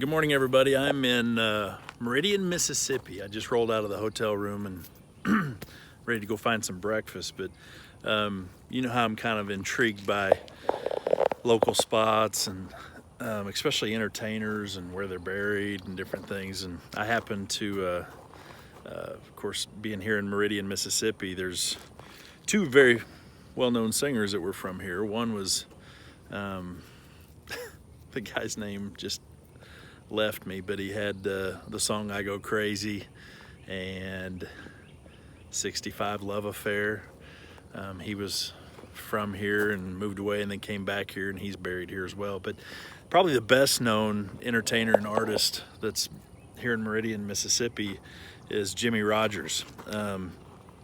Good morning, everybody. I'm in Meridian, Mississippi. I just rolled out of the hotel room and ready to go find some breakfast. But you know how I'm kind of intrigued by local spots and especially entertainers and where they're buried and different things. And I happen to, of course, being here in Meridian, Mississippi, there's two very well-known singers that were from here. One was the guy's name just left me, but he had the song I Go Crazy and 65 Love Affair. He was from here and moved away and then came back here, and he's buried here as well. But probably the best known entertainer and artist that's here in Meridian, Mississippi is Jimmie Rodgers.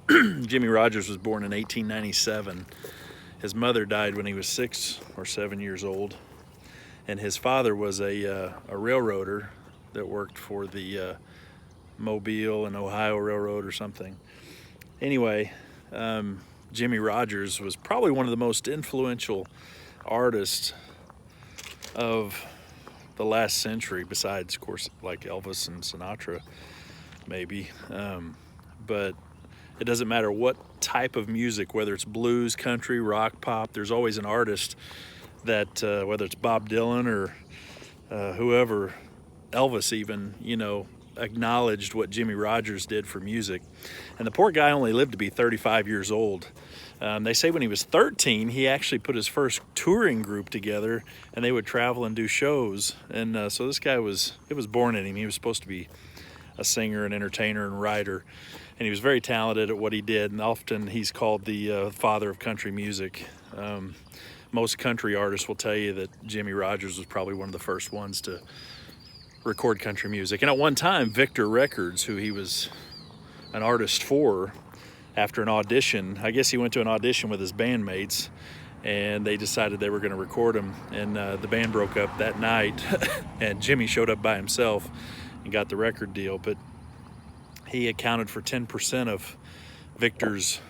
Jimmie Rodgers was born in 1897. His mother died when he was 6 or 7 years old. And his father was a railroader that worked for the Mobile and Ohio Railroad or something. Anyway, Jimmie Rodgers was probably one of the most influential artists of the last century, besides, of course, like Elvis and Sinatra, maybe. But it doesn't matter what type of music, whether it's blues, country, rock, pop, there's always an artist that whether it's Bob Dylan or whoever, Elvis even, acknowledged what Jimmie Rodgers did for music. And the poor guy only lived to be 35 years old. They say when he was 13, he actually put his first touring group together, and they would travel and do shows. And so this guy it was born in him. He was supposed to be a singer, an entertainer, and writer. And he was very talented at what he did, and often he's called the father of country music. Most country artists will tell you that Jimmie Rodgers was probably one of the first ones to record country music. And at one time, Victor Records, who he was an artist for, after an audition, I guess he went to an audition with his bandmates, and they decided they were going to record him. And the band broke up that night, and Jimmie showed up by himself and got the record deal. But he accounted for 10% of Victor's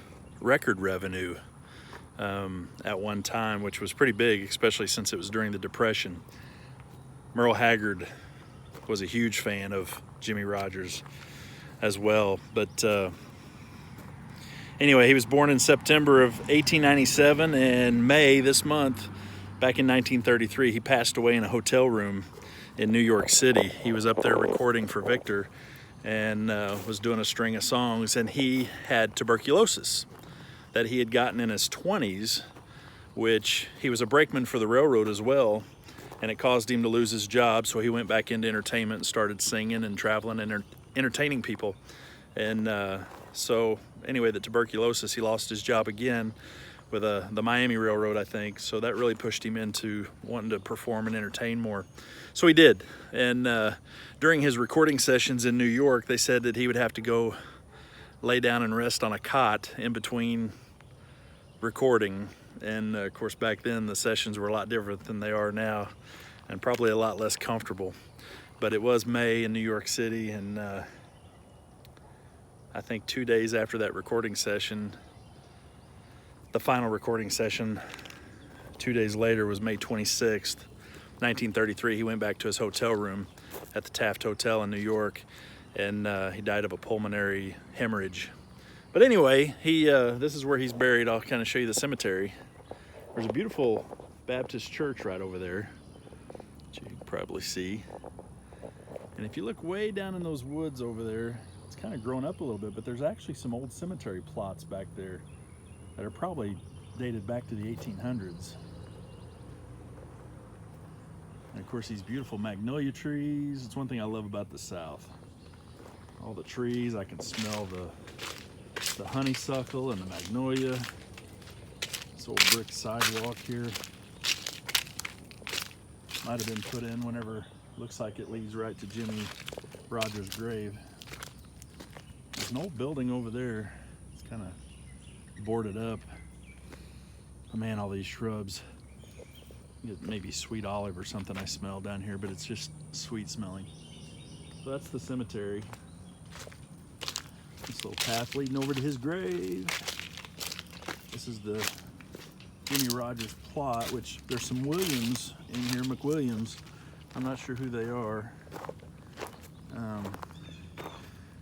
record revenue at one time, which was pretty big, especially since it was during the Depression. Merle Haggard was a huge fan of Jimmie Rodgers as well. But anyway, he was born in September of 1897, and May this month, back in 1933, he passed away in a hotel room in New York City. He was up there recording for Victor and was doing a string of songs, and he had tuberculosis that he had gotten in his 20s, which he was a brakeman for the railroad as well, and it caused him to lose his job. So he went back into entertainment and started singing and traveling and entertaining people. And so anyway, the tuberculosis, he lost his job again with the Miami Railroad, I think. So that really pushed him into wanting to perform and entertain more. So he did. And during his recording sessions in New York, they said that he would have to go lay down and rest on a cot in between recording. And of course, back then the sessions were a lot different than they are now, and probably a lot less comfortable. But it was May in New York City, and I think 2 days after that recording session, the final recording session, 2 days later, was May 26th, 1933. He went back to his hotel room at the Taft Hotel in New York, and he died of a pulmonary hemorrhage. But anyway, this is where he's buried. I'll kind of show you the cemetery. There's a beautiful Baptist church right over there, which you can probably see. And if you look way down in those woods over there, it's kind of grown up a little bit, but there's actually some old cemetery plots back there that are probably dated back to the 1800s. And of course, these beautiful magnolia trees. It's one thing I love about the South. All the trees, I can smell the honeysuckle and the magnolia. This old brick sidewalk here might have been put in whenever, looks like it leads right to Jimmie Rodgers' grave. There's an old building over there. It's kind of boarded up. Oh man, all these shrubs. Maybe sweet olive or something I smell down here, but it's just sweet smelling. So that's the cemetery. This little path leading over to his grave. This is the Jimmie Rodgers plot, which there's some Williams in here, McWilliams. I'm not sure who they are.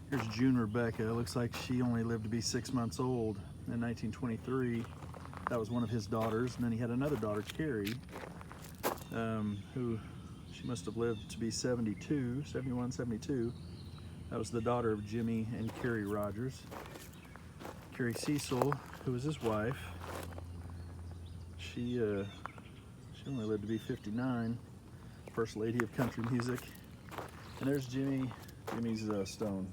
Here's June Rebecca. It looks like she only lived to be 6 months old in 1923. That was one of his daughters. And then he had another daughter, Carrie, who she must have lived to be 71, 72. That was the daughter of Jimmie and Carrie Rodgers. Carrie Cecil, who was his wife, she only lived to be 59. First lady of country music. And there's Jimmie's stone.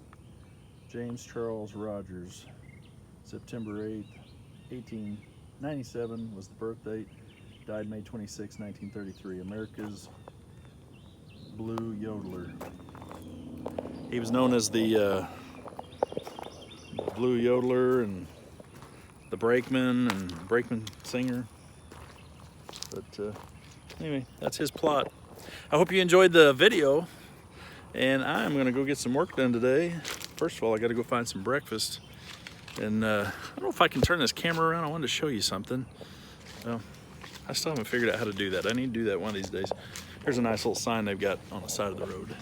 James Charles Rodgers, September 8th, 1897 was the birth date. Died May 26, 1933. America's Blue Yodeler. He was known as the Blue Yodeler and the brakeman and brakeman singer. But anyway, that's his plot. I hope you enjoyed the video, and I'm gonna go get some work done today. First of all, I gotta go find some breakfast. And I don't know if I can turn this camera around. I wanted to show you something. Well, I still haven't figured out how to do that. I need to do that one of these days. Here's a nice little sign they've got on the side of the road.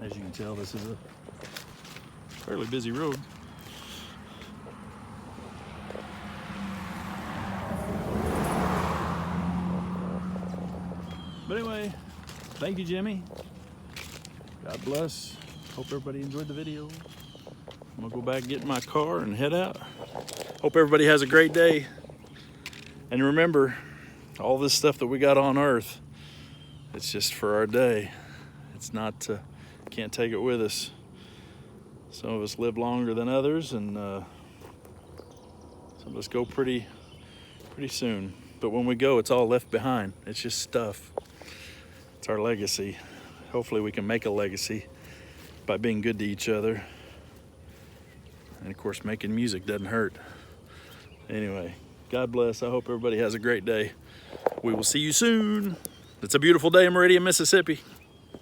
As you can tell, this is a fairly busy road. But anyway, thank you, Jimmie. God bless. Hope everybody enjoyed the video. I'm gonna go back and get in my car and head out. Hope everybody has a great day. And remember, all this stuff that we got on Earth, it's just for our day. It's not, can't take it with us. Some of us live longer than others, and some of us go pretty soon. But when we go, it's all left behind. It's just stuff. It's our legacy. Hopefully we can make a legacy by being good to each other. And of course, making music doesn't hurt. Anyway, God bless. I hope everybody has a great day. We will see you soon. It's a beautiful day in Meridian, Mississippi.